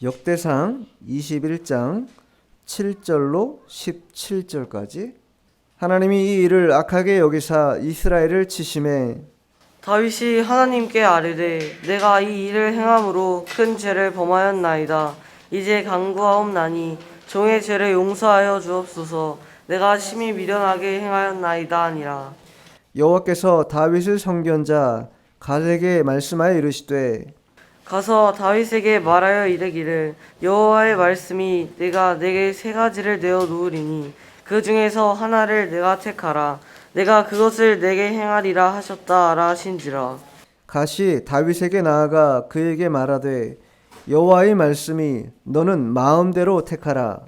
역대상 21장 7절로 17절까지 하나님이 이 일을 악하게 여기사 이스라엘을 치심해 다윗이 하나님께 아뢰되 내가 이 일을 행함으로 큰 죄를 범하였나이다. 이제 간구하옵나니 종의 죄를 용서하여 주옵소서. 내가 심히 미련하게 행하였나이다 하니라. 여호와께서 다윗의 선견자 갓에게 말씀하여 이르시되 가서 다윗에게 말하여 이르기를 여호와의 말씀이 내가 내게 세 가지를 내어 놓으리니 그 중에서 하나를 내가 택하라. 내가 그것을 내게 행하리라 하셨다 하라 하신지라. 갓이 다윗에게 나아가 그에게 말하되 여호와의 말씀이 너는 마음대로 택하라.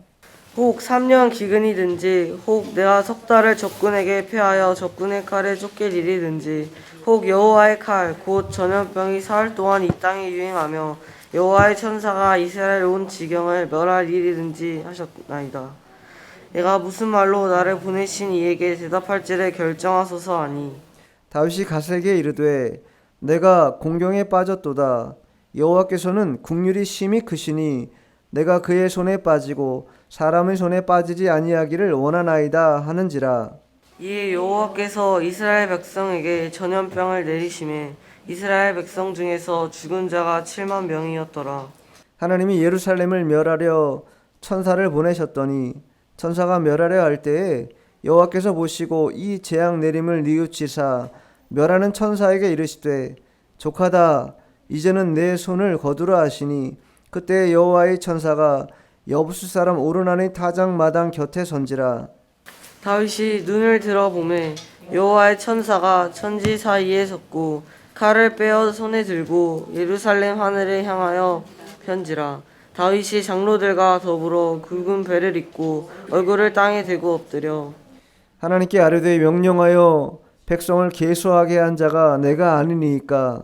혹 3년 기근이든지 혹 내가 석 달을 적군에게 패하여 적군의 칼에 쫓길 일이든지 혹 여호와의 칼 곧 전염병이 사흘 동안 이 땅에 유행하며 여호와의 천사가 이스라엘 온 지경을 멸할 일이든지 하셨나이다. 내가 무슨 말로 나를 보내신 이에게 대답할지를 결정하소서 하니 다윗이 갓에게 이르되 내가 공경에 빠졌도다. 여호와께서는 국률이 심히 크시니 내가 그의 손에 빠지고 사람의 손에 빠지지 아니하기를 원하나이다 하는지라. 이에 여호와께서 이스라엘 백성에게 전염병을 내리심에 이스라엘 백성 중에서 죽은 자가 7만 명이었더라. 하나님이 예루살렘을 멸하려 천사를 보내셨더니 천사가 멸하려 할 때에 여호와께서 보시고 이 재앙 내림을 뉘우치사 멸하는 천사에게 이르시되 족하다 이제는 내 손을 거두라 하시니 그때 여호와의 천사가 여부수 사람 오르나니 타작 마당 곁에 선지라. 다윗이 눈을 들어보매 여호와의 천사가 천지 사이에 섰고 칼을 빼어 손에 들고 예루살렘 하늘을 향하여 편지라. 다윗이 장로들과 더불어 굵은 배를 입고 얼굴을 땅에 대고 엎드려 하나님께 아뢰되 명령하여 백성을 계수하게 한 자가 내가 아니니까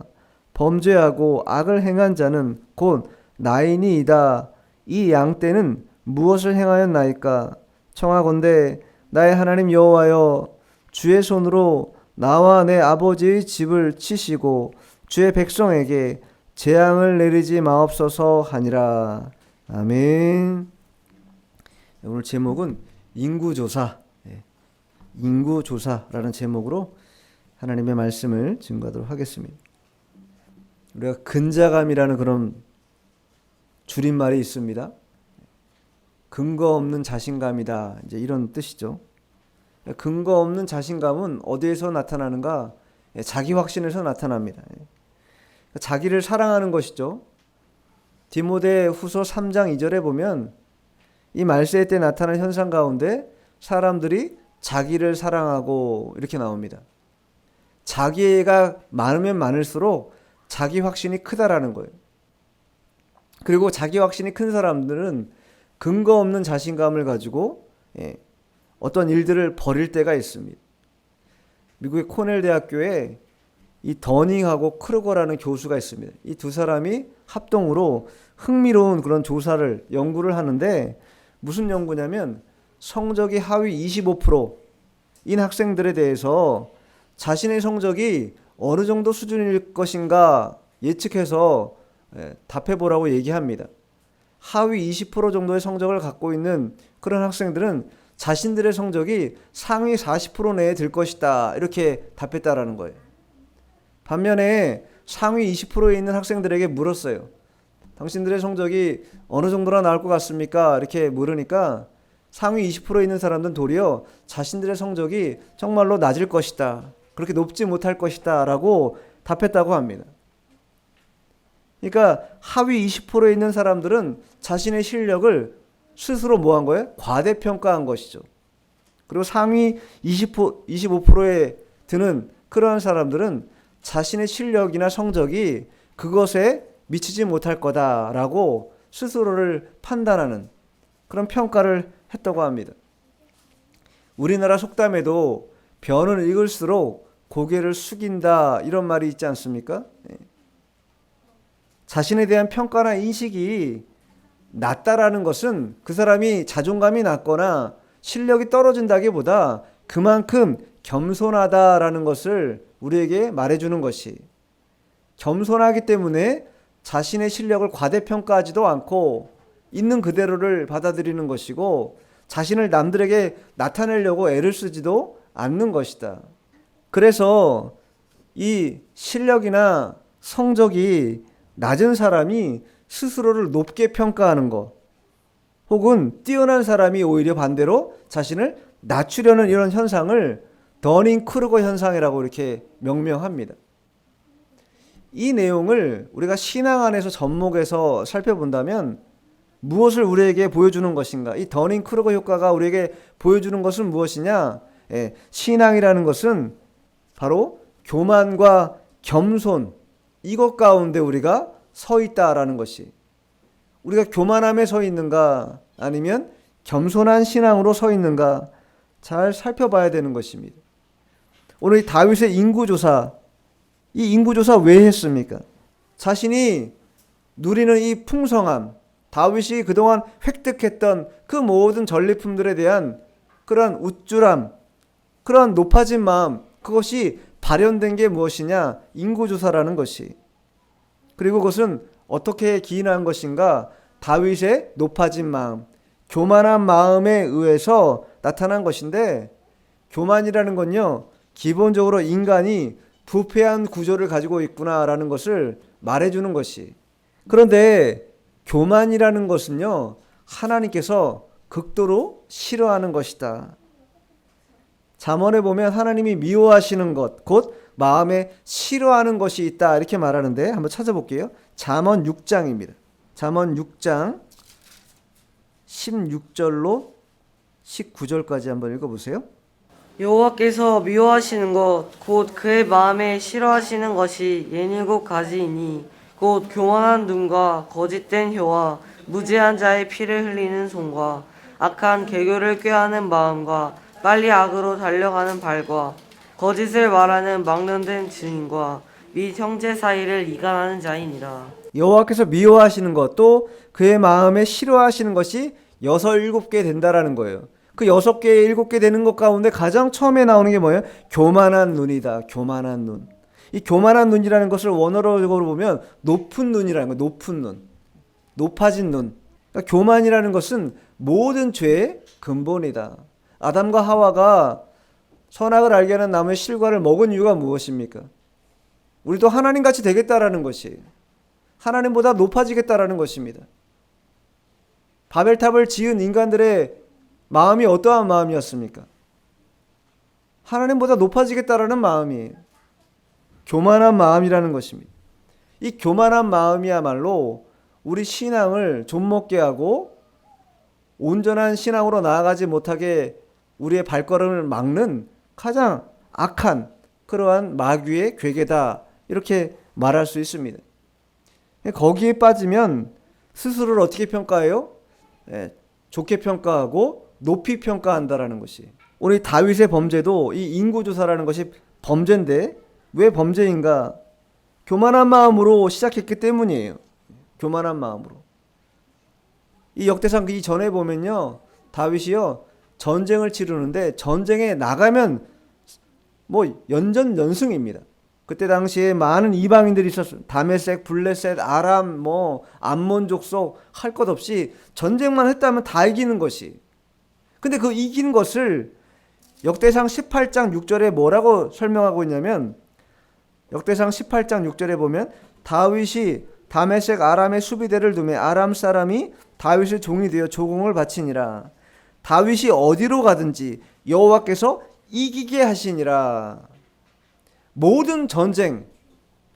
범죄하고 악을 행한 자는 곧 나이니이다. 이 양떼는 무엇을 행하였나이까? 청하건대 나의 하나님 여호와여 주의 손으로 나와 내 아버지의 집을 치시고 주의 백성에게 재앙을 내리지 마옵소서 하니라. 아멘. 오늘 제목은 인구조사, 인구조사라는 제목으로 하나님의 말씀을 증거하도록 하겠습니다. 우리가 근자감이라는 그런 줄임말이 있습니다. 근거 없는 자신감이다. 이제 이런 뜻이죠. 근거 없는 자신감은 어디에서 나타나는가? 자기 확신에서 나타납니다. 자기를 사랑하는 것이죠. 디모데 후서 3장 2절에 보면 이 말세 때 나타난 현상 가운데 사람들이 자기를 사랑하고 이렇게 나옵니다. 자기가 많으면 많을수록 자기 확신이 크다라는 거예요. 그리고 자기 확신이 큰 사람들은 근거 없는 자신감을 가지고 어떤 일들을 벌일 때가 있습니다. 미국의 코넬 대학교에 이 더닝하고 크루거라는 교수가 있습니다. 이 두 사람이 합동으로 흥미로운 그런 조사를 연구를 하는데 무슨 연구냐면 성적이 하위 25%인 학생들에 대해서 자신의 성적이 어느 정도 수준일 것인가 예측해서 답해보라고 얘기합니다. 하위 20% 정도의 성적을 갖고 있는 그런 학생들은 자신들의 성적이 상위 40% 내에 들 것이다 이렇게 답했다라는 거예요. 반면에 상위 20%에 있는 학생들에게 물었어요. 당신들의 성적이 어느 정도나 나올 것 같습니까? 이렇게 물으니까 상위 20%에 있는 사람들은 도리어 자신들의 성적이 정말로 낮을 것이다. 그렇게 높지 못할 것이다 라고 답했다고 합니다. 그러니까 하위 20%에 있는 사람들은 자신의 실력을 스스로 뭐 한 거예요? 과대평가한 것이죠. 그리고 상위 25%에 드는 그러한 사람들은 자신의 실력이나 성적이 그것에 미치지 못할 거다라고 스스로를 판단하는 그런 평가를 했다고 합니다. 우리나라 속담에도 변을 읽을수록 고개를 숙인다 이런 말이 있지 않습니까? 자신에 대한 평가나 인식이 낮다라는 것은 그 사람이 자존감이 낮거나 실력이 떨어진다기보다 그만큼 겸손하다라는 것을 우리에게 말해주는 것이 겸손하기 때문에 자신의 실력을 과대평가하지도 않고 있는 그대로를 받아들이는 것이고 자신을 남들에게 나타내려고 애를 쓰지도 않는 것이다. 그래서 이 실력이나 성적이 낮은 사람이 스스로를 높게 평가하는 것, 혹은 뛰어난 사람이 오히려 반대로 자신을 낮추려는 이런 현상을 더닝크루거 현상이라고 이렇게 명명합니다. 이 내용을 우리가 신앙 안에서 접목해서 살펴본다면 무엇을 우리에게 보여주는 것인가? 이 더닝크루거 효과가 우리에게 보여주는 것은 무엇이냐? 신앙이라는 것은 바로 교만과 겸손, 이것 가운데 우리가 서 있다라는 것이, 우리가 교만함에 서 있는가 아니면 겸손한 신앙으로 서 있는가 잘 살펴봐야 되는 것입니다. 오늘 이 다윗의 인구조사, 이 인구조사 왜 했습니까? 자신이 누리는 이 풍성함, 다윗이 그동안 획득했던 그 모든 전리품들에 대한 그런 우쭐함, 그런 높아진 마음, 그것이 발현된 게 무엇이냐? 인구조사라는 것이. 그리고 그것은 어떻게 기인한 것인가? 다윗의 높아진 마음, 교만한 마음에 의해서 나타난 것인데, 교만이라는 건요, 기본적으로 인간이 부패한 구조를 가지고 있구나라는 것을 말해주는 것이. 그런데 교만이라는 것은요, 하나님께서 극도로 싫어하는 것이다. 잠언에 보면 하나님이 미워하시는 것, 곧 마음에 싫어하는 것이 있다, 이렇게 말하는데 한번 찾아볼게요. 잠언 6장입니다. 잠언 6장 16절로 19절까지 한번 읽어보세요. 여호와께서 미워하시는 것 곧 그의 마음에 싫어하시는 것이 67가지이니 곧 교만한 눈과 거짓된 혀와 무죄한 자의 피를 흘리는 손과 악한 개교를 꾀하는 마음과 빨리 악으로 달려가는 발과 거짓을 말하는 망령된 증인과 및 형제 사이를 이간하는 자이니라. 여호와께서 미워하시는 것, 또 그의 마음에 싫어하시는 것이 6, 7개 된다라는 거예요. 그 6개, 7개 되는 것 가운데 가장 처음에 나오는 게 뭐예요? 교만한 눈이다. 교만한 눈. 이 교만한 눈이라는 것을 원어적으로 보면 높은 눈이라는 거예요. 높은 눈. 높아진 눈. 그러니까 교만이라는 것은 모든 죄의 근본이다. 아담과 하와가 선악을 알게 하는 나무의 실과를 먹은 이유가 무엇입니까? 우리도 하나님같이 되겠다라는 것이, 하나님보다 높아지겠다라는 것입니다. 바벨탑을 지은 인간들의 마음이 어떠한 마음이었습니까? 하나님보다 높아지겠다라는 마음이에요. 교만한 마음이라는 것입니다. 이 교만한 마음이야말로 우리 신앙을 좀먹게 하고 온전한 신앙으로 나아가지 못하게 우리의 발걸음을 막는 가장 악한 그러한 마귀의 괴계다, 이렇게 말할 수 있습니다. 거기에 빠지면 스스로를 어떻게 평가해요? 좋게 평가하고 높이 평가한다라는 것이. 오늘 다윗의 범죄도 이 인구조사라는 것이 범죄인데, 왜 범죄인가? 교만한 마음으로 시작했기 때문이에요. 교만한 마음으로. 이 역대상 이 전에 보면요, 다윗이요 전쟁을 치르는데 전쟁에 나가면 뭐 연전연승입니다. 그때 당시에 많은 이방인들이 있었어요. 다메섹, 블레셋, 아람, 뭐 암몬 족속 할 것 없이 전쟁만 했다면 다 이기는 것이. 근데 그 이긴 것을 역대상 18장 6절에 뭐라고 설명하고 있냐면, 역대상 18장 6절에 보면 다윗이 다메섹 아람의 수비대를 두매 아람 사람이 다윗의 종이 되어 조공을 바치니라. 다윗이 어디로 가든지 여호와께서 이기게 하시니라. 모든 전쟁,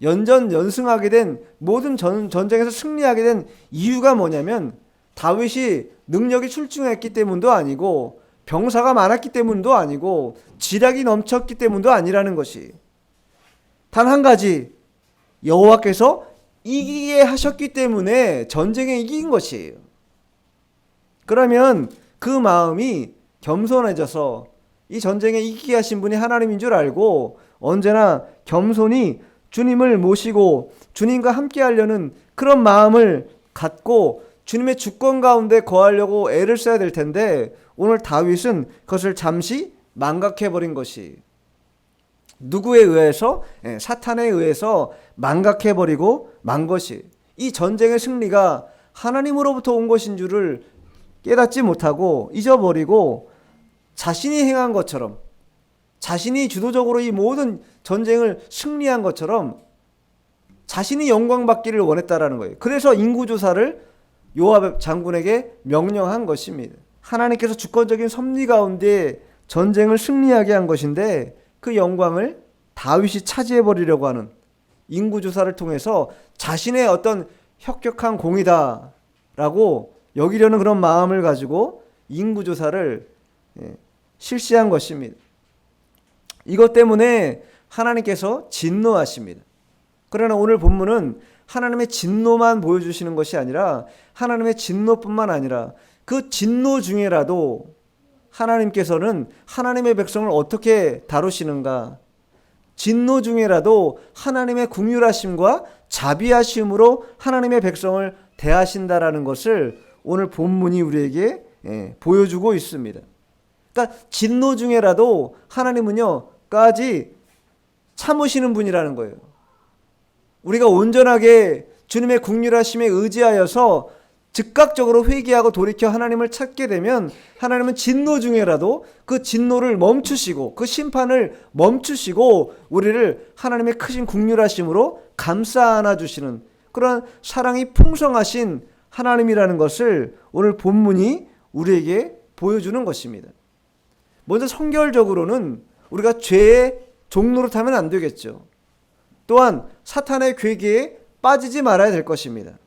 연전연승하게 된 모든 전쟁에서 승리하게 된 이유가 뭐냐면 다윗이 능력이 출중했기 때문도 아니고 병사가 많았기 때문도 아니고 지략이 넘쳤기 때문도 아니라는 것이, 단 한 가지, 여호와께서 이기게 하셨기 때문에 전쟁에 이긴 것이에요. 그러면 그 마음이 겸손해져서 이 전쟁에 이기게 하신 분이 하나님인 줄 알고 언제나 겸손히 주님을 모시고 주님과 함께 하려는 그런 마음을 갖고 주님의 주권 가운데 거하려고 애를 써야 될 텐데, 오늘 다윗은 그것을 잠시 망각해버린 것이, 누구에 의해서? 사탄에 의해서 망각해버리고 만 것이. 이 전쟁의 승리가 하나님으로부터 온 것인 줄을 깨닫지 못하고 잊어버리고 자신이 행한 것처럼, 자신이 주도적으로 이 모든 전쟁을 승리한 것처럼 자신이 영광받기를 원했다라는 거예요. 그래서 인구조사를 요압 장군에게 명령한 것입니다. 하나님께서 주권적인 섭리 가운데 전쟁을 승리하게 한 것인데 그 영광을 다윗이 차지해버리려고 하는, 인구조사를 통해서 자신의 어떤 혁혁한 공이다라고 여기려는 그런 마음을 가지고 인구조사를 실시한 것입니다. 이것 때문에 하나님께서 진노하십니다. 그러나 오늘 본문은 하나님의 진노만 보여주시는 것이 아니라 하나님의 진노뿐만 아니라 그 진노 중에라도 하나님께서는 하나님의 백성을 어떻게 다루시는가, 진노 중에라도 하나님의 긍휼하심과 자비하심으로 하나님의 백성을 대하신다라는 것을 오늘 본문이 우리에게 보여주고 있습니다. 그러니까 진노 중에라도 하나님은요 까지 참으시는 분이라는 거예요. 우리가 온전하게 주님의 긍휼하심에 의지하여서 즉각적으로 회개하고 돌이켜 하나님을 찾게 되면 하나님은 진노 중에라도 그 진노를 멈추시고 그 심판을 멈추시고 우리를 하나님의 크신 긍휼하심으로 감싸 안아주시는 그런 사랑이 풍성하신 하나님이라는 것을 오늘 본문이 우리에게 보여주는 것입니다. 먼저 성결적으로는 우리가 죄의 종로로 타면 안 되겠죠. 또한 사탄의 괴계에 빠지지 말아야 될 것입니다.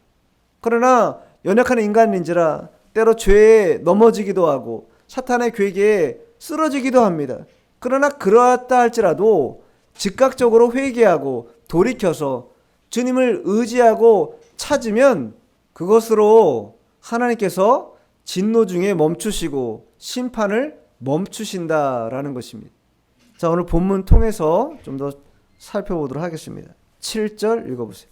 그러나 연약한 인간인지라 때로 죄에 넘어지기도 하고 사탄의 괴계에 쓰러지기도 합니다. 그러나 그러했다 할지라도 즉각적으로 회개하고 돌이켜서 주님을 의지하고 찾으면 그것으로 하나님께서 진노 중에 멈추시고 심판을 멈추신다라는 것입니다. 자, 오늘 본문 통해서 좀 더 살펴보도록 하겠습니다. 7절 읽어보세요.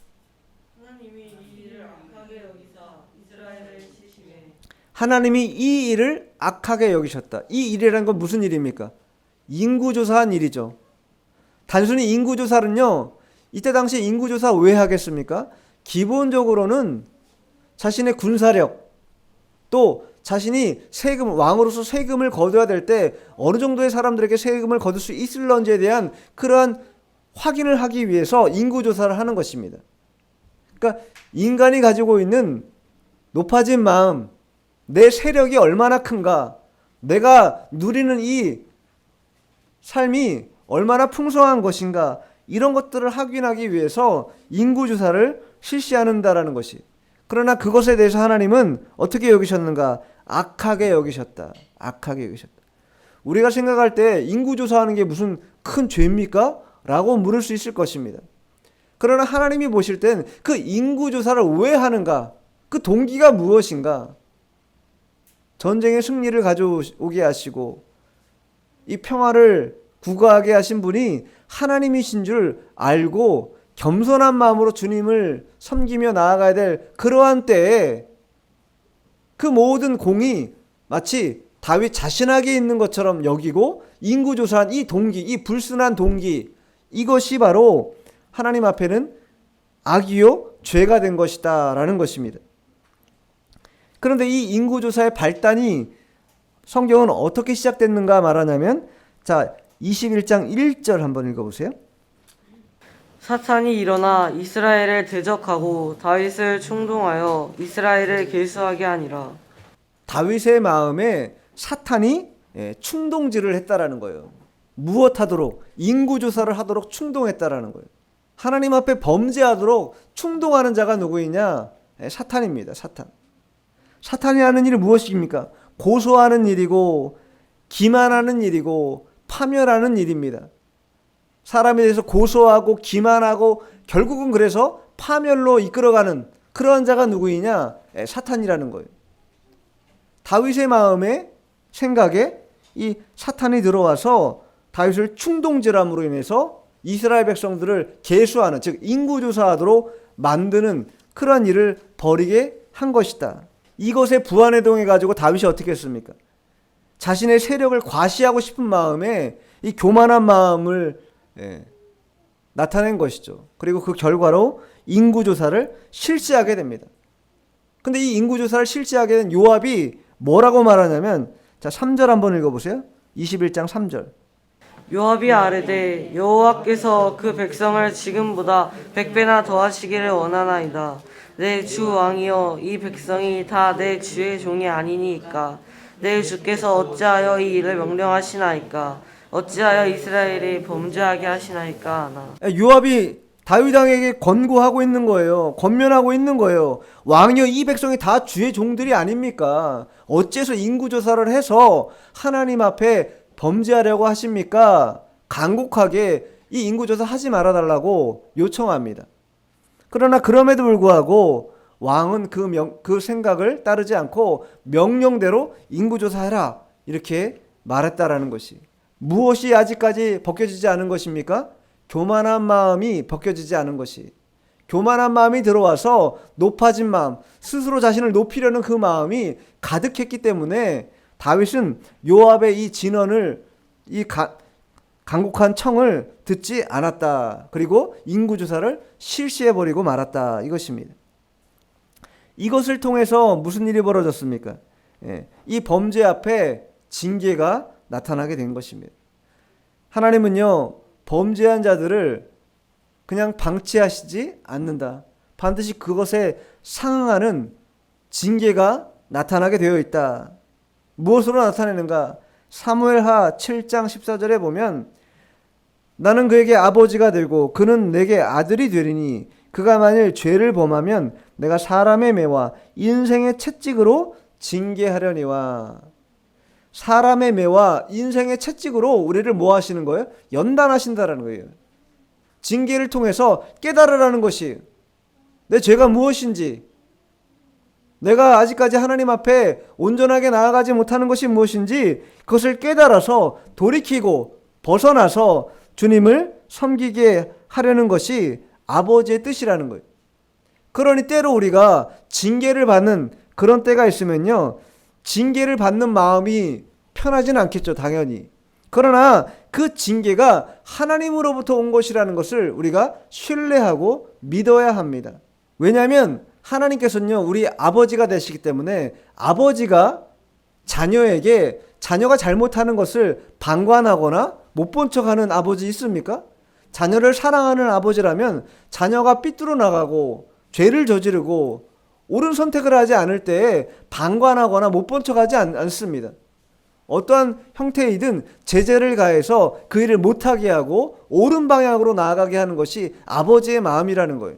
하나님이 이 일을 악하게 여기셨다. 이 일이라는 건 무슨 일입니까? 인구조사한 일이죠. 단순히 인구조사는요, 이때 당시 인구조사 왜 하겠습니까? 기본적으로는 자신의 군사력, 또 자신이 세금, 왕으로서 세금을 거둬야 될 때 어느 정도의 사람들에게 세금을 거둘 수 있을런지에 대한 그러한 확인을 하기 위해서 인구조사를 하는 것입니다. 그러니까 인간이 가지고 있는 높아진 마음, 내 세력이 얼마나 큰가, 내가 누리는 이 삶이 얼마나 풍성한 것인가, 이런 것들을 확인하기 위해서 인구조사를 실시한다라는 것이. 그러나 그것에 대해서 하나님은 어떻게 여기셨는가? 악하게 여기셨다. 악하게 여기셨다. 우리가 생각할 때 인구조사하는 게 무슨 큰 죄입니까? 라고 물을 수 있을 것입니다. 그러나 하나님이 보실 땐 그 인구조사를 왜 하는가? 그 동기가 무엇인가? 전쟁의 승리를 가져오게 하시고 이 평화를 구가하게 하신 분이 하나님이신 줄 알고 겸손한 마음으로 주님을 섬기며 나아가야 될 그러한 때에 그 모든 공이 마치 다윗 자신에게 있는 것처럼 여기고 인구조사한 이 동기, 이 불순한 동기, 이것이 바로 하나님 앞에는 악이요 죄가 된 것이다 라는 것입니다. 그런데 이 인구조사의 발단이 성경은 어떻게 시작됐는가 말하냐면, 자 21장 1절 한번 읽어보세요. 사탄이 일어나 이스라엘을 대적하고 다윗을 충동하여 이스라엘을 결수하게 하니라. 다윗의 마음에 사탄이 충동질을 했다라는 거예요. 무엇하도록? 인구조사를 하도록 충동했다라는 거예요. 하나님 앞에 범죄하도록 충동하는 자가 누구이냐? 사탄입니다. 사탄이 하는 일이 무엇입니까? 고소하는 일이고 기만하는 일이고 파멸하는 일입니다. 사람에 대해서 고소하고 기만하고 결국은 그래서 파멸로 이끌어가는 그러한 자가 누구이냐? 사탄이라는 거예요. 다윗의 마음에 생각에 이 사탄이 들어와서 다윗을 충동질함으로 인해서 이스라엘 백성들을 계수하는, 즉 인구조사하도록 만드는 그러한 일을 벌이게 한 것이다. 이것에 부안해동해 가지고 다윗이 어떻게 했습니까? 자신의 세력을 과시하고 싶은 마음에 이 교만한 마음을 나타낸 것이죠. 그리고 그 결과로 인구조사를 실시하게 됩니다. 근데 이 인구조사를 실시하게 된 요압이 뭐라고 말하냐면, 자, 3절 한번 읽어보세요. 21장 3절. 요압이 아뢰되 여호와께서 그 백성을 지금보다 100배나 더하시기를 원하나이다. 내 주 왕이여, 이 백성이 다 내 주의 종이 아니니까 내 주께서 어찌하여 이 일을 명령하시나이까? 어찌하여 이스라엘이 범죄하게 하시나이까 하나. 요압이 다윗 왕에게 권고하고 있는 거예요. 권면하고 있는 거예요. 왕이여, 이 백성이 다 주의 종들이 아닙니까? 어째서 인구조사를 해서 하나님 앞에 범죄하려고 하십니까? 간곡하게 이 인구조사 하지 말아달라고 요청합니다. 그러나 그럼에도 불구하고 왕은 그 생각을 따르지 않고 명령대로 인구조사해라, 이렇게 말했다라는 것이, 무엇이 아직까지 벗겨지지 않은 것입니까? 교만한 마음이 벗겨지지 않은 것이, 교만한 마음이 들어와서 높아진 마음, 스스로 자신을 높이려는 그 마음이 가득했기 때문에 다윗은 요압의 이 진언을, 이 간곡한 청을 듣지 않았다. 그리고 인구조사를 실시해버리고 말았다, 이것입니다. 이것을 통해서 무슨 일이 벌어졌습니까? 이 범죄 앞에 징계가 나타나게 된 것입니다. 하나님은요, 범죄한 자들을 그냥 방치하시지 않는다. 반드시 그것에 상응하는 징계가 나타나게 되어 있다. 무엇으로 나타내는가? 사무엘하 7장 14절에 보면, 나는 그에게 아버지가 되고 그는 내게 아들이 되리니 그가 만일 죄를 범하면 내가 사람의 매와 인생의 채찍으로 징계하려니와. 사람의 매와 인생의 채찍으로 우리를 뭐 하시는 거예요? 연단하신다라는 거예요. 징계를 통해서 깨달으라는 것이, 내 죄가 무엇인지, 내가 아직까지 하나님 앞에 온전하게 나아가지 못하는 것이 무엇인지 그것을 깨달아서 돌이키고 벗어나서 주님을 섬기게 하려는 것이 아버지의 뜻이라는 거예요. 그러니 때로 우리가 징계를 받는 그런 때가 있으면요, 징계를 받는 마음이 편하지는 않겠죠, 당연히. 그러나 그 징계가 하나님으로부터 온 것이라는 것을 우리가 신뢰하고 믿어야 합니다. 왜냐하면 하나님께서는요, 우리 아버지가 되시기 때문에, 아버지가 자녀에게 자녀가 잘못하는 것을 방관하거나 못 본 척하는 아버지 있습니까? 자녀를 사랑하는 아버지라면 자녀가 삐뚤어 나가고 죄를 저지르고 옳은 선택을 하지 않을 때 방관하거나 못 본 척하지 않습니다. 어떠한 형태이든 제재를 가해서 그 일을 못하게 하고 옳은 방향으로 나아가게 하는 것이 아버지의 마음이라는 거예요.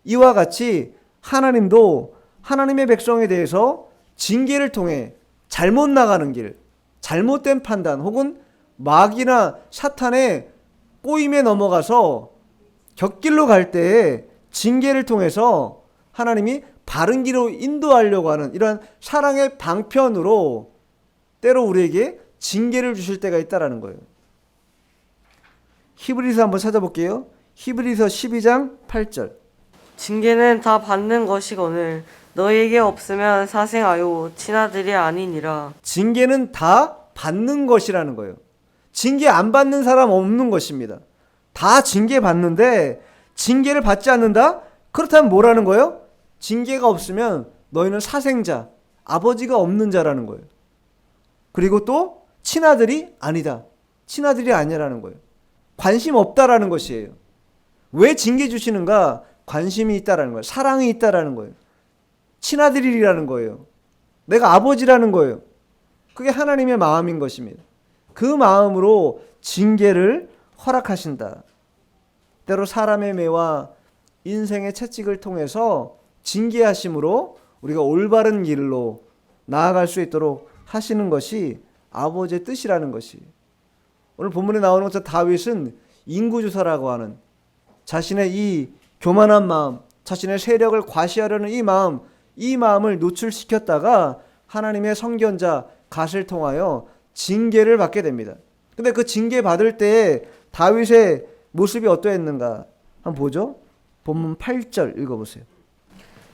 이와 같이 하나님도 하나님의 백성에 대해서 징계를 통해 잘못 나가는 길, 잘못된 판단, 혹은 마귀나 사탄의 꼬임에 넘어가서 곁길로 갈 때에 징계를 통해서 하나님이 바른 길로 인도하려고 하는 이러한 사랑의 방편으로 때로 우리에게 징계를 주실 때가 있다라는 거예요. 히브리서 한번 찾아볼게요. 히브리서 12장 8절. 징계는 다 받는 것이거늘 너희에게 없으면 사생하여 친아들이 아니니라. 징계는 다 받는 것이라는 거예요. 징계 안 받는 사람 없는 것입니다. 다 징계 받는데 징계를 받지 않는다? 그렇다면 뭐라는 거예요? 징계가 없으면 너희는 사생자, 아버지가 없는 자라는 거예요. 그리고 또 친아들이 아니다. 친아들이 아니라는 거예요. 관심 없다라는 것이에요. 왜 징계 주시는가? 관심이 있다라는 거예요. 사랑이 있다라는 거예요. 친아들이라는 거예요. 내가 아버지라는 거예요. 그게 하나님의 마음인 것입니다. 그 마음으로 징계를 허락하신다. 때로 사람의 매와 인생의 채찍을 통해서 징계하심으로 우리가 올바른 길로 나아갈 수 있도록 하시는 것이 아버지의 뜻이라는 것이, 오늘 본문에 나오는 것처럼 다윗은 인구조사라고 하는 자신의 이 교만한 마음, 자신의 세력을 과시하려는 이 마음을 노출시켰다가 하나님의 선견자 갓을 통하여 징계를 받게 됩니다. 근데 그 징계 받을 때 다윗의 모습이 어떠했는가 한번 보죠. 본문 8절 읽어보세요.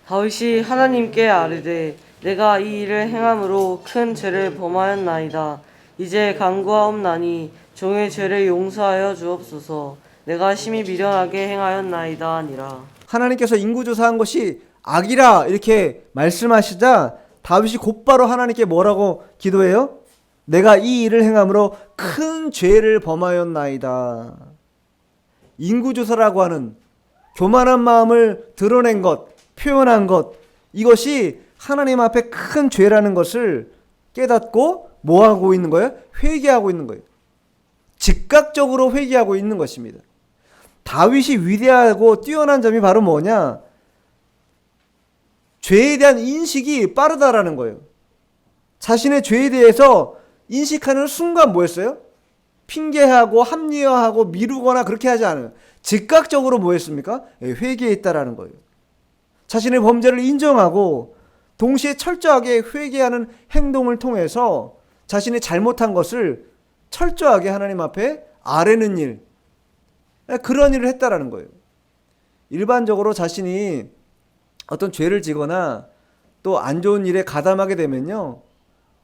다윗이 하나님께 아뢰되 내가 이 일을 행함으로 큰 죄를 범하였나이다. 이제 간구하옵나니 종의 죄를 용서하여 주옵소서. 내가 심히 미련하게 행하였나이다 아니라. 하나님께서 인구조사한 것이 악이라 이렇게 말씀하시자 다윗이 곧바로 하나님께 뭐라고 기도해요? 내가 이 일을 행함으로 큰 죄를 범하였나이다. 인구조사라고 하는 교만한 마음을 드러낸 것, 표현한 것, 이것이 하나님 앞에 큰 죄라는 것을 깨닫고 뭐하고 있는 거예요? 회개하고 있는 거예요. 즉각적으로 회개하고 있는 것입니다. 다윗이 위대하고 뛰어난 점이 바로 뭐냐? 죄에 대한 인식이 빠르다라는 거예요. 자신의 죄에 대해서 인식하는 순간 뭐였어요? 핑계하고 합리화하고 미루거나 그렇게 하지 않아요. 즉각적으로 뭐 했습니까? 회개했다라는 거예요. 자신의 범죄를 인정하고 동시에 철저하게 회개하는 행동을 통해서 자신이 잘못한 것을 철저하게 하나님 앞에 아뢰는 일, 그런 일을 했다라는 거예요. 일반적으로 자신이 어떤 죄를 지거나 또 안 좋은 일에 가담하게 되면요,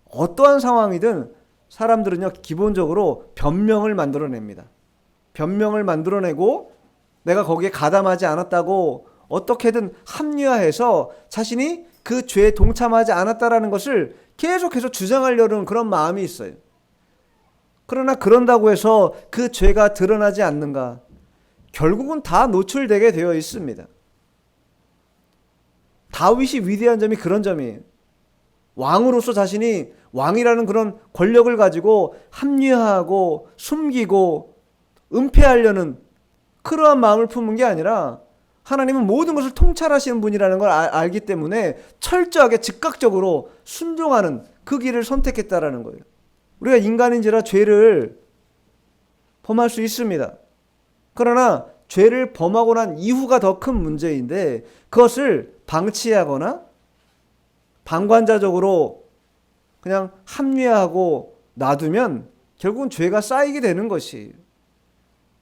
어떠한 상황이든 사람들은요 기본적으로 변명을 만들어냅니다. 변명을 만들어내고 내가 거기에 가담하지 않았다고 어떻게든 합리화해서 자신이 그 죄에 동참하지 않았다라는 것을 계속해서 주장하려는 그런 마음이 있어요. 그러나 그런다고 해서 그 죄가 드러나지 않는가? 결국은 다 노출되게 되어 있습니다. 다윗이 위대한 점이 그런 점이에요. 왕으로서 자신이 왕이라는 그런 권력을 가지고 합리화하고 숨기고 은폐하려는 그러한 마음을 품은 게 아니라 하나님은 모든 것을 통찰하시는 분이라는 걸 알기 때문에 철저하게 즉각적으로 순종하는 그 길을 선택했다라는 거예요. 우리가 인간인지라 죄를 범할 수 있습니다. 그러나 죄를 범하고 난 이후가 더 큰 문제인데 그것을 방치하거나 방관자적으로 그냥 합리화하고 놔두면 결국은 죄가 쌓이게 되는 것이에요.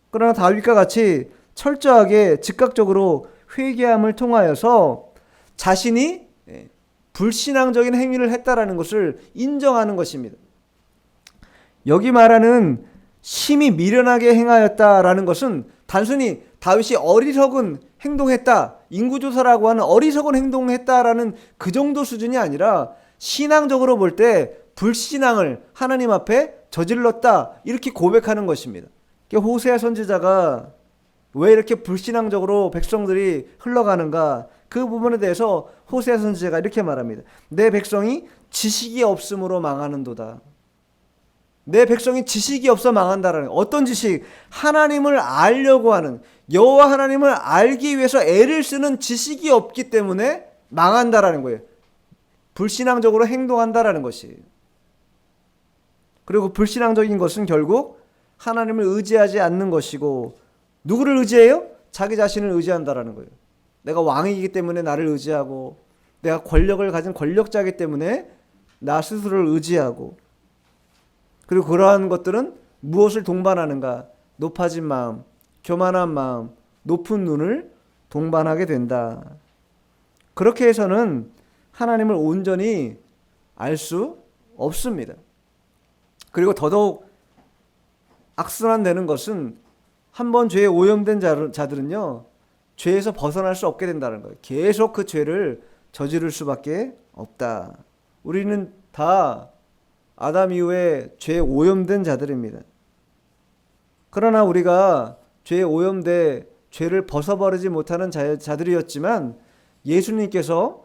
그러나 다윗과 같이 철저하게 즉각적으로 회개함을 통하여서 자신이 불신앙적인 행위를 했다라는 것을 인정하는 것입니다. 여기 말하는 심히 미련하게 행하였다라는 것은 단순히 다윗이 어리석은 행동했다, 인구조사라고 하는 어리석은 행동을 했다라는 그 정도 수준이 아니라 신앙적으로 볼 때 불신앙을 하나님 앞에 저질렀다 이렇게 고백하는 것입니다. 호세아 선지자가 왜 이렇게 불신앙적으로 백성들이 흘러가는가, 그 부분에 대해서 호세아 선지자가 이렇게 말합니다. 내 백성이 지식이 없음으로 망하는도다. 내 백성이 지식이 없어 망한다라는, 어떤 지식? 하나님을 알려고 하는, 여호와 하나님을 알기 위해서 애를 쓰는 지식이 없기 때문에 망한다라는 거예요. 불신앙적으로 행동한다라는 것이. 그리고 불신앙적인 것은 결국 하나님을 의지하지 않는 것이고, 누구를 의지해요? 자기 자신을 의지한다라는 거예요. 내가 왕이기 때문에 나를 의지하고, 내가 권력을 가진 권력자이기 때문에 나 스스로를 의지하고, 그리고 그러한 것들은 무엇을 동반하는가? 높아진 마음, 교만한 마음, 높은 눈을 동반하게 된다. 그렇게 해서는 하나님을 온전히 알 수 없습니다. 그리고 더더욱 악순환되는 것은 한번 죄에 오염된 자들은요, 죄에서 벗어날 수 없게 된다는 거예요. 계속 그 죄를 저지를 수밖에 없다. 우리는 다 아담 이후에 죄에 오염된 자들입니다. 그러나 우리가 죄에 오염돼 죄를 벗어버리지 못하는 자들이었지만 예수님께서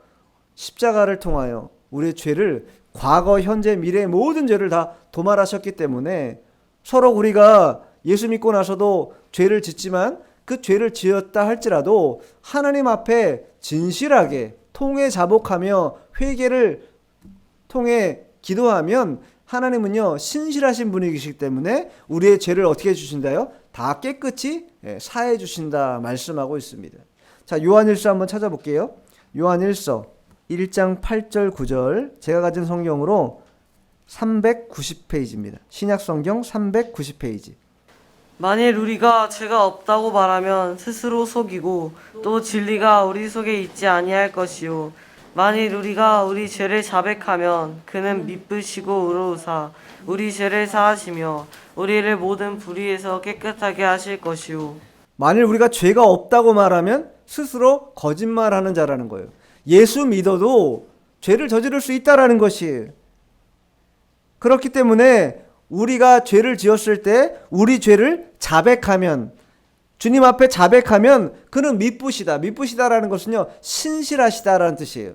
십자가를 통하여 우리의 죄를, 과거, 현재, 미래의 모든 죄를 다 도말하셨기 때문에 서로 우리가 예수 믿고 나서도 죄를 짓지만 그 죄를 지었다 할지라도 하나님 앞에 진실하게 통해 자복하며 회개를 통해 기도하면 하나님은요 신실하신 분이시기 때문에 우리의 죄를 어떻게 해주신다요? 다 깨끗이 사해 주신다 말씀하고 있습니다. 자, 요한일서 한번 찾아볼게요. 요한일서 1장 8절 9절, 제가 가진 성경으로 390페이지입니다. 신약성경 390페이지. 만일 우리가 죄가 없다고 말하면 스스로 속이고 또 진리가 우리 속에 있지 아니할 것이요 만일 우리가 우리 죄를 자백하면 그는 미쁘시고 의로우사 우리 죄를 사하시며 우리를 모든 불의에서 깨끗하게 하실 것이요. 만일 우리가 죄가 없다고 말하면 스스로 거짓말하는 자라는 거예요. 예수 믿어도 죄를 저지를 수 있다라는 것이. 그렇기 때문에 우리가 죄를 지었을 때 우리 죄를 자백하면, 주님 앞에 자백하면 그는 미쁘시다. 미쁘시다라는 것은요, 신실하시다라는 뜻이에요.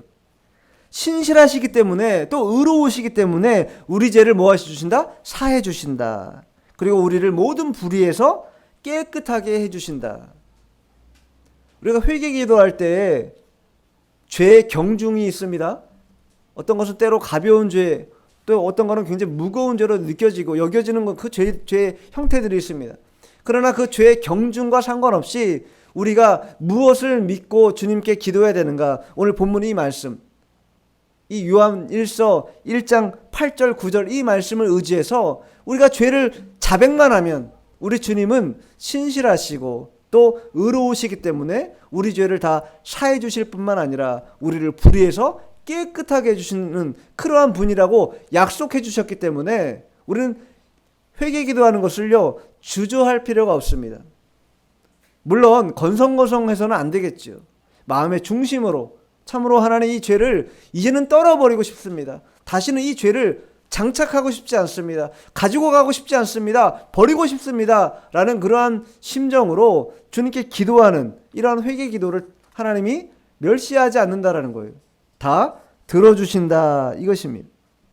신실하시기 때문에, 또 의로우시기 때문에 우리 죄를 뭐 하시 주신다? 사해 주신다. 그리고 우리를 모든 불의에서 깨끗하게 해 주신다. 우리가 회개 기도할 때 죄의 경중이 있습니다. 어떤 것은 때로 가벼운 죄, 또 어떤 것은 굉장히 무거운 죄로 느껴지고 여겨지는 건 그 죄의 형태들이 있습니다. 그러나 그 죄의 경중과 상관없이 우리가 무엇을 믿고 주님께 기도해야 되는가? 오늘 본문 이 말씀, 이 요한 1서 1장 8절 9절 이 말씀을 의지해서 우리가 죄를 자백만 하면 우리 주님은 신실하시고 또 의로우시기 때문에 우리 죄를 다 사해 주실 뿐만 아니라 우리를 불의에서 깨끗하게 해주시는 그러한 분이라고 약속해 주셨기 때문에 우리는 회개 기도하는 것을요, 주저할 필요가 없습니다. 물론 건성건성해서는 안 되겠죠. 마음의 중심으로 참으로 하나님 이 죄를 이제는 떨어버리고 싶습니다. 다시는 이 죄를 장착하고 싶지 않습니다. 가지고 가고 싶지 않습니다. 버리고 싶습니다. 라는 그러한 심정으로 주님께 기도하는 이러한 회개 기도를 하나님이 멸시하지 않는다라는 거예요. 다 들어주신다 이것입니다.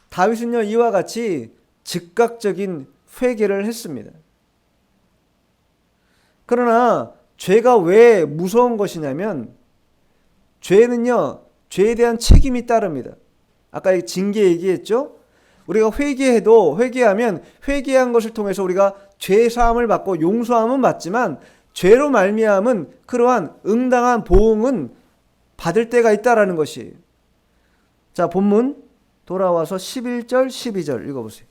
다윗은요, 이와 같이 즉각적인 회개를 했습니다. 그러나 죄가 왜 무서운 것이냐면 죄는요, 죄에 대한 책임이 따릅니다. 아까 징계 얘기했죠? 우리가 회개하면 회개한 것을 통해서 우리가 죄 사함을 받고 용서함은 받지만 죄로 말미암은 그러한 응당한 보응은 받을 때가 있다라는 것이. 자, 본문 돌아와서 11절 12절 읽어보세요.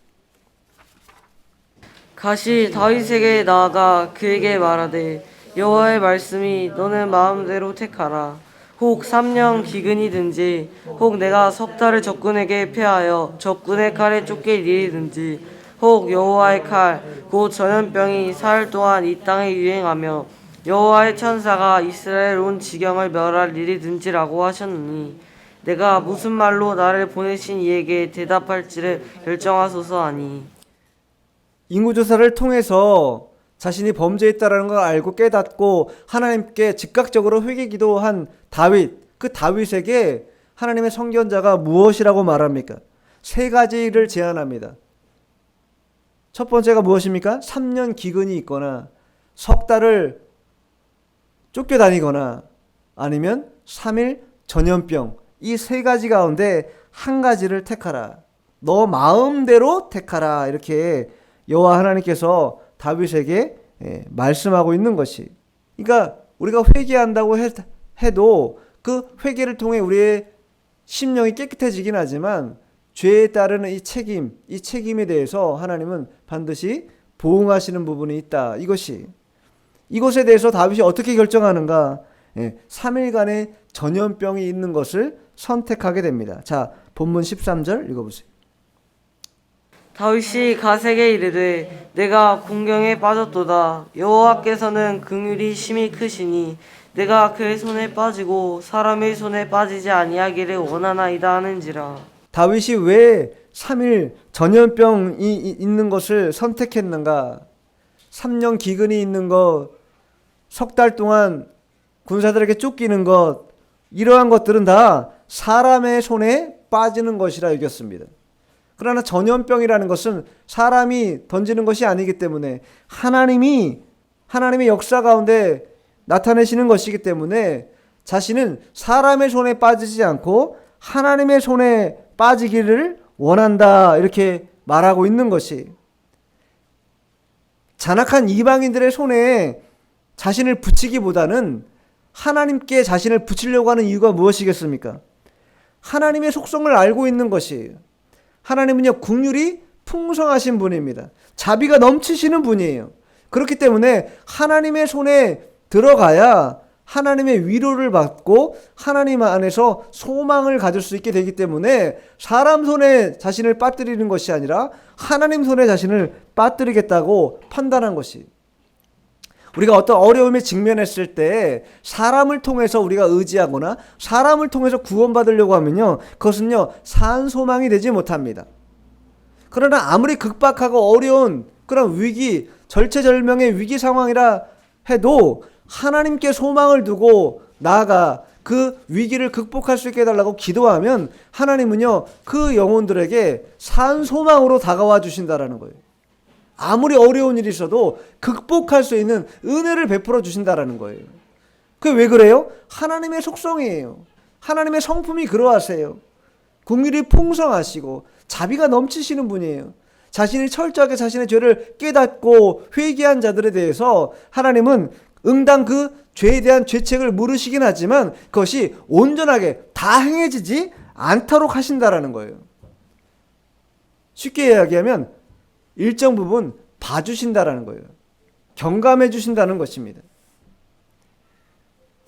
가시 다윗에게 나아가 그에게 말하되 여호와의 말씀이 너는 마음대로 택하라. 혹 3년 기근이든지 혹 내가 석 달을 적군에게 패하여 적군의 칼에 쫓길 일이든지 혹 여호와의 칼 곧 전염병이 사흘 동안 이 땅에 유행하며 여호와의 천사가 이스라엘 온 지경을 멸할 일이든지라고 하셨느니 내가 무슨 말로 나를 보내신 이에게 대답할지를 결정하소서 하니. 인구조사를 통해서 자신이 범죄했다라는 걸 알고 깨닫고 하나님께 즉각적으로 회개 기도한 다윗, 그 다윗에게 하나님의 선견자가 무엇이라고 말합니까? 세 가지를 제안합니다. 첫 번째가 무엇입니까? 3년 기근이 있거나 석 달을 쫓겨다니거나 아니면 3일 전염병, 이 세 가지 가운데 한 가지를 택하라. 너 마음대로 택하라. 이렇게 여호와 하나님께서 다윗에게 말씀하고 있는 것이. 그러니까 우리가 회개한다고 해도 그 회개를 통해 우리의 심령이 깨끗해지긴 하지만 죄에 따르는 이 책임에 대해서 하나님은 반드시 보응하시는 부분이 있다. 이것에 대해서 다윗이 어떻게 결정하는가? 3일간의 전염병이 있는 것을 선택하게 됩니다. 자, 본문 13절 읽어보세요. 다윗이 갓에게 이르되 내가 공경에 빠졌도다. 여호와께서는 긍휼이 심히 크시니 내가 그의 손에 빠지고 사람의 손에 빠지지 아니하기를 원하나이다 하는지라. 다윗이 왜 3일 전염병이 있는 것을 선택했는가? 3년 기근이 있는 것, 석 달 동안 군사들에게 쫓기는 것, 이러한 것들은 다 사람의 손에 빠지는 것이라 여겼습니다. 그러나 전염병이라는 것은 사람이 던지는 것이 아니기 때문에 하나님의 역사 가운데 나타내시는 것이기 때문에 자신은 사람의 손에 빠지지 않고 하나님의 손에 빠지기를 원한다. 이렇게 말하고 있는 것이. 잔악한 이방인들의 손에 자신을 붙이기보다는 하나님께 자신을 붙이려고 하는 이유가 무엇이겠습니까? 하나님의 속성을 알고 있는 것이에요. 하나님은요, 긍휼이 풍성하신 분입니다. 자비가 넘치시는 분이에요. 그렇기 때문에 하나님의 손에 들어가야 하나님의 위로를 받고 하나님 안에서 소망을 가질 수 있게 되기 때문에 사람 손에 자신을 빠뜨리는 것이 아니라 하나님 손에 자신을 빠뜨리겠다고 판단한 것이, 우리가 어떤 어려움에 직면했을 때 사람을 통해서 우리가 의지하거나 사람을 통해서 구원받으려고 하면요, 그것은요 산 소망이 되지 못합니다. 그러나 아무리 극박하고 어려운 그런 위기, 절체절명의 위기 상황이라 해도 하나님께 소망을 두고 나아가 그 위기를 극복할 수 있게 해달라고 기도하면 하나님은요 그 영혼들에게 산 소망으로 다가와 주신다라는 거예요. 아무리 어려운 일이 있어도 극복할 수 있는 은혜를 베풀어 주신다라는 거예요. 그게 왜 그래요? 하나님의 속성이에요. 하나님의 성품이 그러하세요. 긍휼이 풍성하시고 자비가 넘치시는 분이에요. 자신이 철저하게 자신의 죄를 깨닫고 회개한 자들에 대해서 하나님은 응당 그 죄에 대한 죄책을 물으시긴 하지만 그것이 온전하게 다 행해지지 않도록 하신다라는 거예요. 쉽게 이야기하면 일정 부분 봐주신다라는 거예요. 경감해 주신다는 것입니다.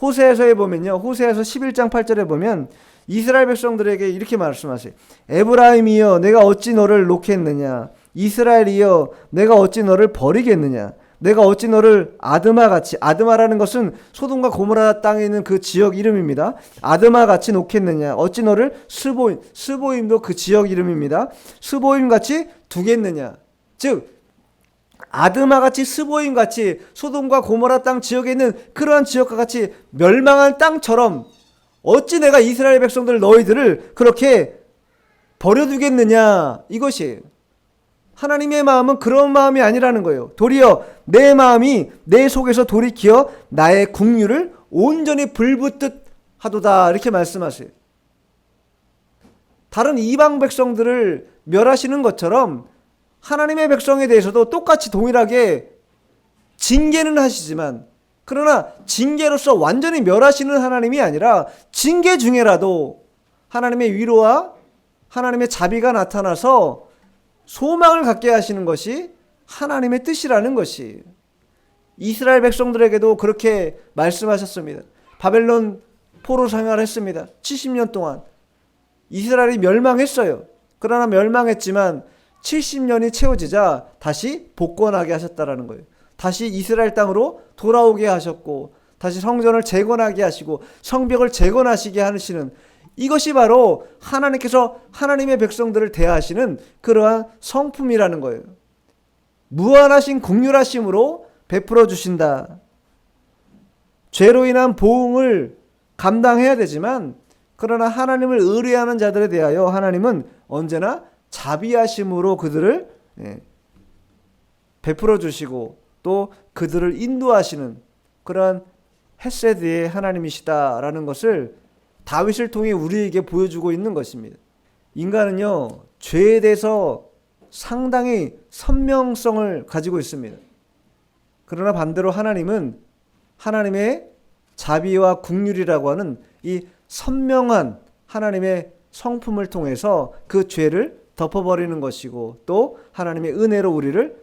호세아서에 보면요, 호세아서 11장 8절에 보면 이스라엘 백성들에게 이렇게 말씀하세요. 에브라임이여 내가 어찌 너를 놓겠느냐, 이스라엘이여 내가 어찌 너를 버리겠느냐, 내가 어찌 너를 아드마같이, 아드마라는 것은 소돔과 고모라 땅에 있는 그 지역 이름입니다. 아드마같이 놓겠느냐, 어찌 너를 스보임, 스보임도 그 지역 이름입니다. 스보임같이 두겠느냐, 즉 아드마같이 스보임같이 소돔과 고모라 땅 지역에 있는 그러한 지역과 같이 멸망한 땅처럼 어찌 내가 이스라엘 백성들 너희들을 그렇게 버려두겠느냐, 이것이에요. 하나님의 마음은 그런 마음이 아니라는 거예요. 도리어 내 마음이 내 속에서 돌이키어 나의 긍휼을 온전히 불붙듯 하도다, 이렇게 말씀하세요. 다른 이방 백성들을 멸하시는 것처럼 하나님의 백성에 대해서도 똑같이 동일하게 징계는 하시지만, 그러나 징계로서 완전히 멸하시는 하나님이 아니라 징계 중에라도 하나님의 위로와 하나님의 자비가 나타나서 소망을 갖게 하시는 것이 하나님의 뜻이라는 것이, 이스라엘 백성들에게도 그렇게 말씀하셨습니다. 바벨론 포로 생활을 했습니다. 70년 동안 이스라엘이 멸망했어요. 그러나 멸망했지만 70년이 채워지자 다시 복권하게 하셨다라는 거예요. 다시 이스라엘 땅으로 돌아오게 하셨고, 다시 성전을 재건하게 하시고 성벽을 재건하시게 하시는, 이것이 바로 하나님께서 하나님의 백성들을 대하시는 그러한 성품이라는 거예요. 무한하신 긍휼하심으로 베풀어 주신다. 죄로 인한 보응을 감당해야 되지만, 그러나 하나님을 의뢰하는 자들에 대하여 하나님은 언제나 자비하심으로 그들을 베풀어 주시고 또 그들을 인도하시는 그러한 헤세드의 하나님이시다라는 것을 다윗을 통해 우리에게 보여주고 있는 것입니다. 인간은요, 죄에 대해서 상당히 선명성을 가지고 있습니다. 그러나 반대로 하나님은 하나님의 자비와 긍휼이라고 하는 이 선명한 하나님의 성품을 통해서 그 죄를 덮어버리는 것이고, 또 하나님의 은혜로 우리를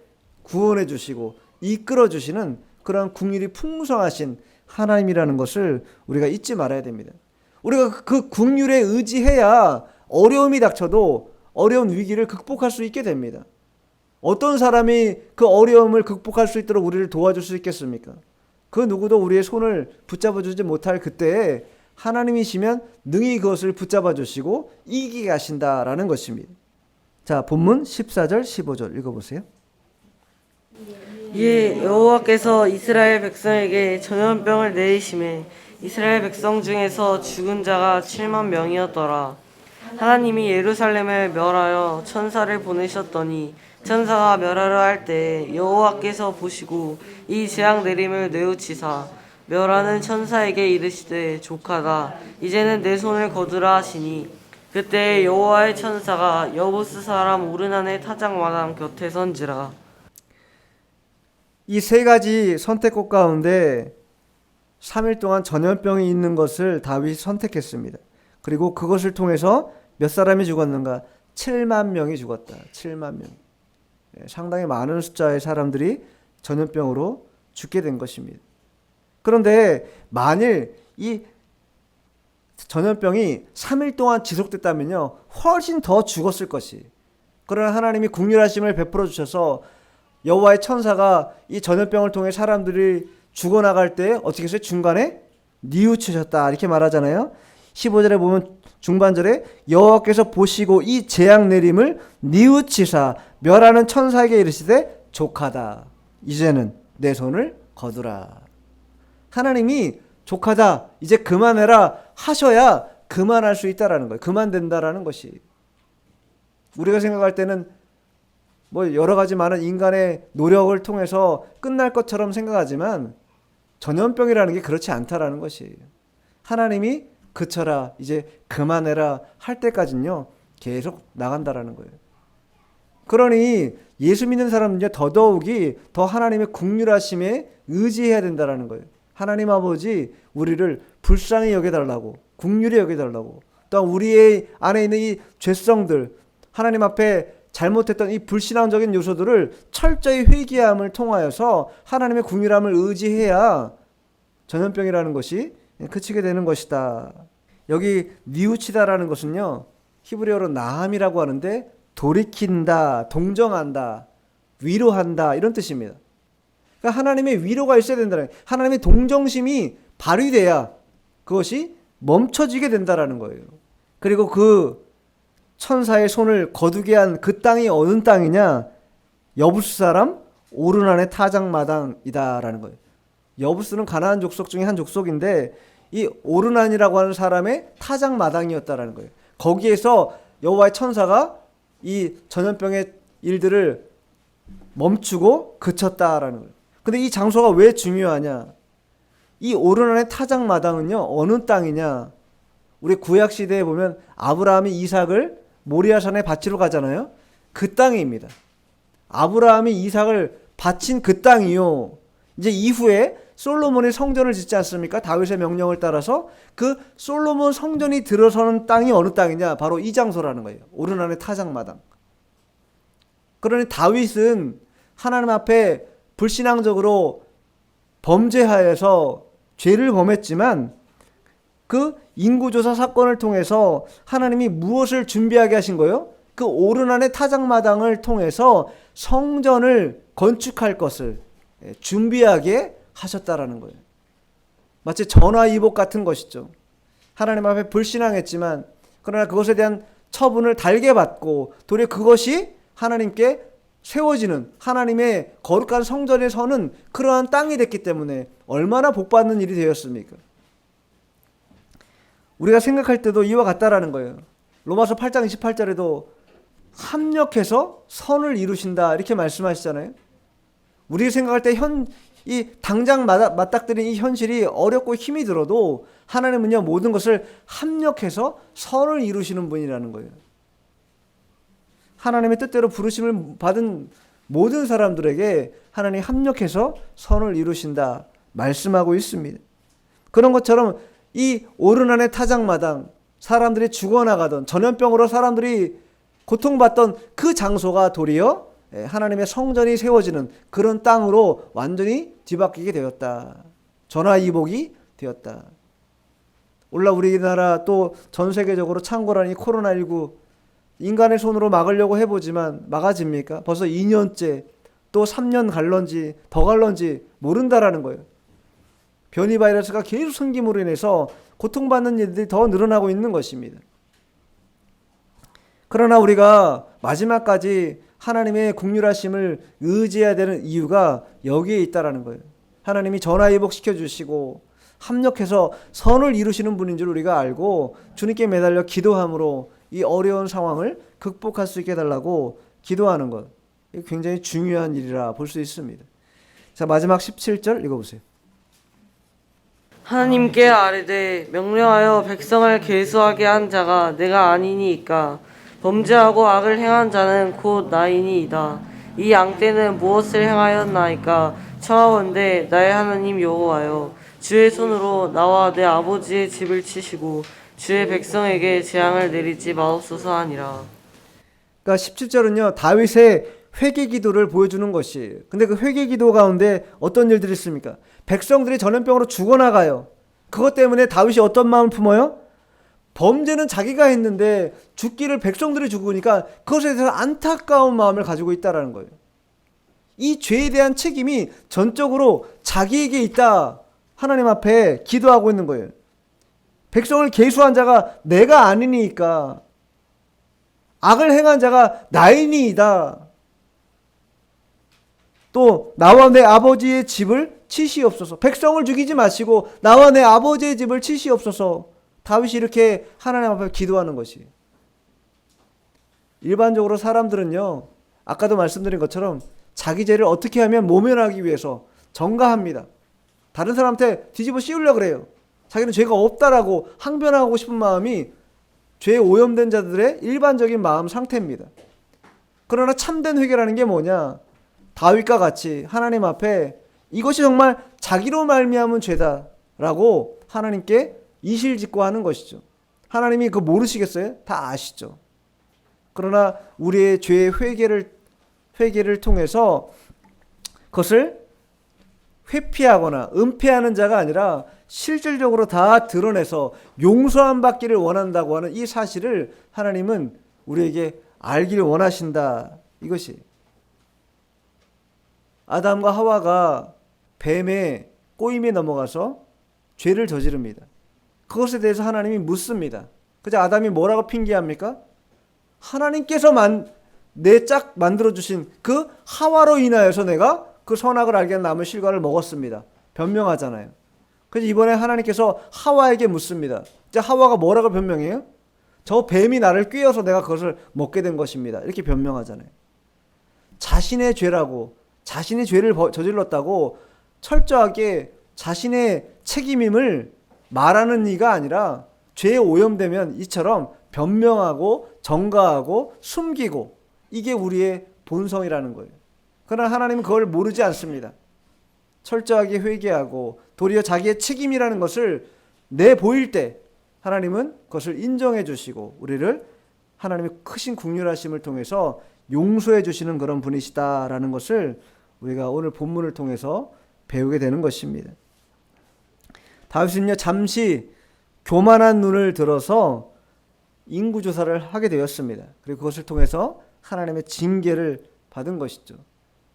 구원해 주시고 이끌어 주시는 그런 긍휼이 풍성하신 하나님이라는 것을 우리가 잊지 말아야 됩니다. 우리가 그 긍휼에 의지해야 어려움이 닥쳐도 어려운 위기를 극복할 수 있게 됩니다. 어떤 사람이 그 어려움을 극복할 수 있도록 우리를 도와줄 수 있겠습니까? 그 누구도 우리의 손을 붙잡아 주지 못할 그때에 하나님이시면 능히 그것을 붙잡아 주시고 이기게 하신다라는 것입니다. 자, 본문 14절 15절 읽어보세요. 이에 여호와께서 이스라엘 백성에게 전염병을 내리심에 이스라엘 백성 중에서 죽은 자가 7만 명이었더라. 하나님이 예루살렘을 멸하여 천사를 보내셨더니 천사가 멸하려 할 때 여호와께서 보시고 이 재앙 내림을 뉘우치사 멸하는 천사에게 이르시되 족하다, 이제는 내 손을 거두라 하시니, 그때 여호와의 천사가 여부스 사람 오르난의 타작마당 곁에 선지라. 이 세 가지 선택국 가운데 3일 동안 전염병이 있는 것을 다윗이 선택했습니다. 그리고 그것을 통해서 몇 사람이 죽었는가? 7만 명이 죽었다. 7만 명. 상당히 많은 숫자의 사람들이 전염병으로 죽게 된 것입니다. 그런데 만일 이 전염병이 3일 동안 지속됐다면요, 훨씬 더 죽었을 것이. 그러나 하나님이 긍휼하심을 베풀어 주셔서 여호와의 천사가 이 전염병을 통해 사람들이 죽어나갈 때 어떻게 했어요? 중간에 뉘우치셨다 이렇게 말하잖아요. 15절에 보면 중반절에 여호와께서 보시고 이 재앙 내림을 뉘우치사 멸하는 천사에게 이르시되 족하다. 이제는 내 손을 거두라. 하나님이 족하다. 이제 그만해라 하셔야 그만할 수 있다라는 거예요. 그만된다라는 것이. 우리가 생각할 때는 뭐 여러 가지 많은 인간의 노력을 통해서 끝날 것처럼 생각하지만 전염병이라는 게 그렇지 않다라는 것이. 하나님이 그쳐라, 이제 그만해라 할 때까지는요 계속 나간다라는 거예요. 그러니 예수 믿는 사람은요 더더욱이 더 하나님의 긍휼하심에 의지해야 된다라는 거예요. 하나님 아버지 우리를 불쌍히 여겨달라고, 긍휼히 여겨달라고, 또 우리의 안에 있는 이 죄성들, 하나님 앞에 잘못했던 이 불신앙적인 요소들을 철저히 회개함을 통하여서 하나님의 긍휼함을 의지해야 전염병이라는 것이 그치게 되는 것이다. 여기 뉘우치다라는 것은요 히브리어로 나함이라고 하는데 돌이킨다, 동정한다, 위로한다 이런 뜻입니다. 그러니까 하나님의 위로가 있어야 된다는 거예요. 하나님의 동정심이 발휘돼야 그것이 멈춰지게 된다라는 거예요. 그리고 그 천사의 손을 거두게 한 그 땅이 어느 땅이냐? 여부스 사람 오르난의 타작마당이다라는 거예요. 여부스는 가나안 족속 중에 한 족속인데 이 오르난이라고 하는 사람의 타작마당이었다라는 거예요. 거기에서 여호와의 천사가 이 전염병의 일들을 멈추고 그쳤다라는 거예요. 근데 이 장소가 왜 중요하냐? 이 오르난의 타작마당은요 어느 땅이냐? 우리 구약 시대에 보면 아브라함이 이삭을 모리아산에 바치러 가잖아요. 그 땅입니다. 아브라함이 이삭을 바친 그 땅이요. 이제 이후에 솔로몬이 성전을 짓지 않습니까? 다윗의 명령을 따라서 그 솔로몬 성전이 들어서는 땅이 어느 땅이냐? 바로 이 장소라는 거예요. 오르난의 타작마당. 그러니 다윗은 하나님 앞에 불신앙적으로 범죄하여서 죄를 범했지만 그 인구조사 사건을 통해서 하나님이 무엇을 준비하게 하신 거예요? 그 오르난의 타작마당을 통해서 성전을 건축할 것을 준비하게 하셨다라는 거예요. 마치 전화위복 같은 것이죠. 하나님 앞에 불신앙했지만 그러나 그것에 대한 처분을 달게 받고 도리어 그것이 하나님께 세워지는 하나님의 거룩한 성전에 서는 그러한 땅이 됐기 때문에 얼마나 복받는 일이 되었습니까? 우리가 생각할 때도 이와 같다라는 거예요. 로마서 8장 28절에도 합력해서 선을 이루신다 이렇게 말씀하시잖아요. 우리가 생각할 때 이 당장 맞닥뜨린 이 현실이 어렵고 힘이 들어도 하나님은요 모든 것을 합력해서 선을 이루시는 분이라는 거예요. 하나님의 뜻대로 부르심을 받은 모든 사람들에게 하나님이 합력해서 선을 이루신다 말씀하고 있습니다. 그런 것처럼 이 오르난의 타작마당, 사람들이 죽어나가던 전염병으로 사람들이 고통받던 그 장소가 도리어 하나님의 성전이 세워지는 그런 땅으로 완전히 뒤바뀌게 되었다. 전화위복이 되었다. 올라 우리나라 또 전 세계적으로 창궐한 이 코로나19 인간의 손으로 막으려고 해보지만 막아집니까? 벌써 2년째 또 3년 갈런지 더 갈런지 모른다라는 거예요. 변이 바이러스가 계속 생김으로 인해서 고통받는 일들이 더 늘어나고 있는 것입니다. 그러나 우리가 마지막까지 하나님의 긍휼하심을 의지해야 되는 이유가 여기에 있다라는 거예요. 하나님이 전화위복 시켜주시고 합력해서 선을 이루시는 분인 줄 우리가 알고 주님께 매달려 기도함으로 이 어려운 상황을 극복할 수 있게 해달라고 기도하는 것, 굉장히 중요한 일이라 볼 수 있습니다. 자, 마지막 17절 읽어보세요. 하나님께 아뢰되 명령하여 백성을 계수하게 한 자가 내가 아니니이까 범죄하고 악을 행한 자는 곧 나이니이다. 이 양떼는 무엇을 행하였나이까? 청하건대 나의 하나님 여호와여 주의 손으로 나와 내 아버지의 집을 치시고 주의 백성에게 재앙을 내리지 마옵소서 하니라. 그러니까 17절은요 다윗의 회개 기도를 보여주는 것이에요. 근데 그 회개 기도 가운데 어떤 일들이 있습니까? 백성들이 전염병으로 죽어나가요. 그것 때문에 다윗이 어떤 마음을 품어요? 범죄는 자기가 했는데 죽기를 백성들이 죽으니까 그것에 대해서 안타까운 마음을 가지고 있다라는 거예요. 이 죄에 대한 책임이 전적으로 자기에게 있다. 하나님 앞에 기도하고 있는 거예요. 백성을 계수한 자가 내가 아니니까, 악을 행한 자가 나이니이다. 또 나와 내 아버지의 집을 치시옵소서. 백성을 죽이지 마시고 나와 내 아버지의 집을 치시옵소서. 다윗이 이렇게 하나님 앞에 기도하는 것이. 일반적으로 사람들은요, 아까도 말씀드린 것처럼 자기 죄를 어떻게 하면 모면하기 위해서 전가합니다. 다른 사람한테 뒤집어 씌우려고 그래요. 자기는 죄가 없다라고 항변하고 싶은 마음이 죄에 오염된 자들의 일반적인 마음 상태입니다. 그러나 참된 회개라는 게 뭐냐? 다윗과 같이 하나님 앞에 이것이 정말 자기로 말미암은 죄다라고 하나님께 이실직고 하는 것이죠. 하나님이 그거 모르시겠어요? 다 아시죠. 그러나 우리의 죄의 회개를 통해서 그것을 회피하거나 은폐하는 자가 아니라 실질적으로 다 드러내서 용서함 받기를 원한다고 하는 이 사실을 하나님은 우리에게 알기를 원하신다. 이것이 아담과 하와가 뱀의 꼬임에 넘어가서 죄를 저지릅니다. 그것에 대해서 하나님이 묻습니다. 그저 아담이 뭐라고 핑계합니까? 하나님께서 내 짝 만들어주신 그 하와로 인하여서 내가 그 선악을 알게 한 나무의 실과를 먹었습니다. 변명하잖아요. 그래서 이번에 하나님께서 하와에게 묻습니다. 이제 하와가 뭐라고 변명해요? 저 뱀이 나를 꿰어서 내가 그것을 먹게 된 것입니다. 이렇게 변명하잖아요. 자신의 죄라고, 자신이 죄를 저질렀다고 철저하게 자신의 책임임을 말하는 이가 아니라 죄에 오염되면 이처럼 변명하고 전가하고 숨기고, 이게 우리의 본성이라는 거예요. 그러나 하나님은 그걸 모르지 않습니다. 철저하게 회개하고 도리어 자기의 책임이라는 것을 내보일 때 하나님은 그것을 인정해 주시고 우리를 하나님의 크신 긍휼하심을 통해서 용서해 주시는 그런 분이시다라는 것을 우리가 오늘 본문을 통해서 배우게 되는 것입니다. 다윗은요, 잠시 교만한 눈을 들어서 인구조사를 하게 되었습니다. 그리고 그것을 통해서 하나님의 징계를 받은 것이죠.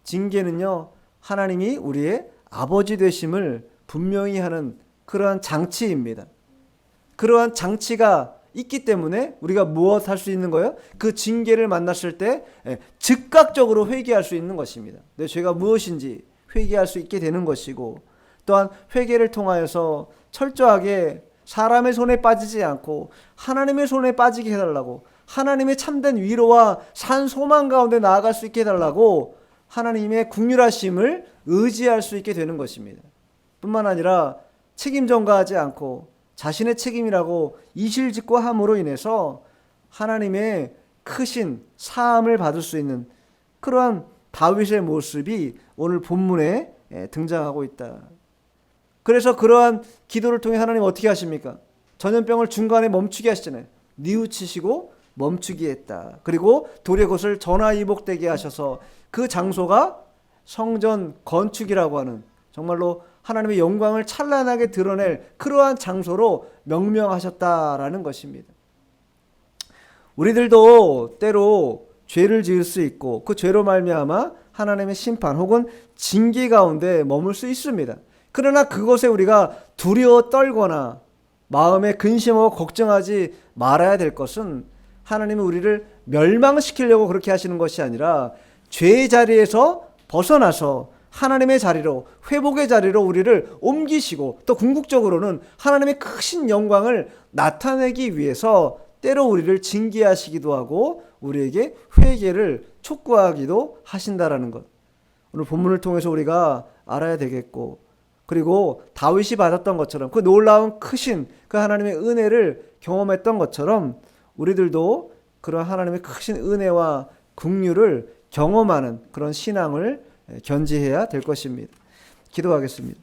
징계는요, 하나님이 우리의 아버지 되심을 분명히 하는 그러한 장치입니다. 그러한 장치가 있기 때문에 우리가 무엇 할 수 있는 거예요? 그 징계를 만났을 때 즉각적으로 회개할 수 있는 것입니다. 내 죄가 무엇인지 회개할 수 있게 되는 것이고, 또한 회개를 통하여서 철저하게 사람의 손에 빠지지 않고 하나님의 손에 빠지게 해달라고, 하나님의 참된 위로와 산 소망 가운데 나아갈 수 있게 해달라고 하나님의 긍휼하심을 의지할 수 있게 되는 것입니다. 뿐만 아니라 책임 전가하지 않고 자신의 책임이라고 이실직고 함으로 인해서 하나님의 크신 사함을 받을 수 있는 그러한 다윗의 모습이 오늘 본문에 등장하고 있다. 그래서 그러한 기도를 통해 하나님 어떻게 하십니까? 전염병을 중간에 멈추게 하시잖아요. 뉘우치시고 멈추게 했다. 그리고 도리어 그것을 전화위복되게 하셔서 그 장소가 성전 건축이라고 하는, 정말로 하나님의 영광을 찬란하게 드러낼 그러한 장소로 명명하셨다라는 것입니다. 우리들도 때로 죄를 지을 수 있고 그 죄로 말미암아 하나님의 심판 혹은 징계 가운데 머물 수 있습니다. 그러나 그것에 우리가 두려워 떨거나 마음에 근심하고 걱정하지 말아야 될 것은, 하나님은 우리를 멸망시키려고 그렇게 하시는 것이 아니라 죄의 자리에서 벗어나서 하나님의 자리로, 회복의 자리로 우리를 옮기시고, 또 궁극적으로는 하나님의 크신 영광을 나타내기 위해서 때로 우리를 징계하시기도 하고 우리에게 회개를 촉구하기도 하신다라는 것, 오늘 본문을 통해서 우리가 알아야 되겠고, 그리고 다윗이 받았던 것처럼 그 놀라운 크신 그 하나님의 은혜를 경험했던 것처럼 우리들도 그런 하나님의 크신 은혜와 긍휼을 경험하는 그런 신앙을 견지해야 될 것입니다. 기도하겠습니다.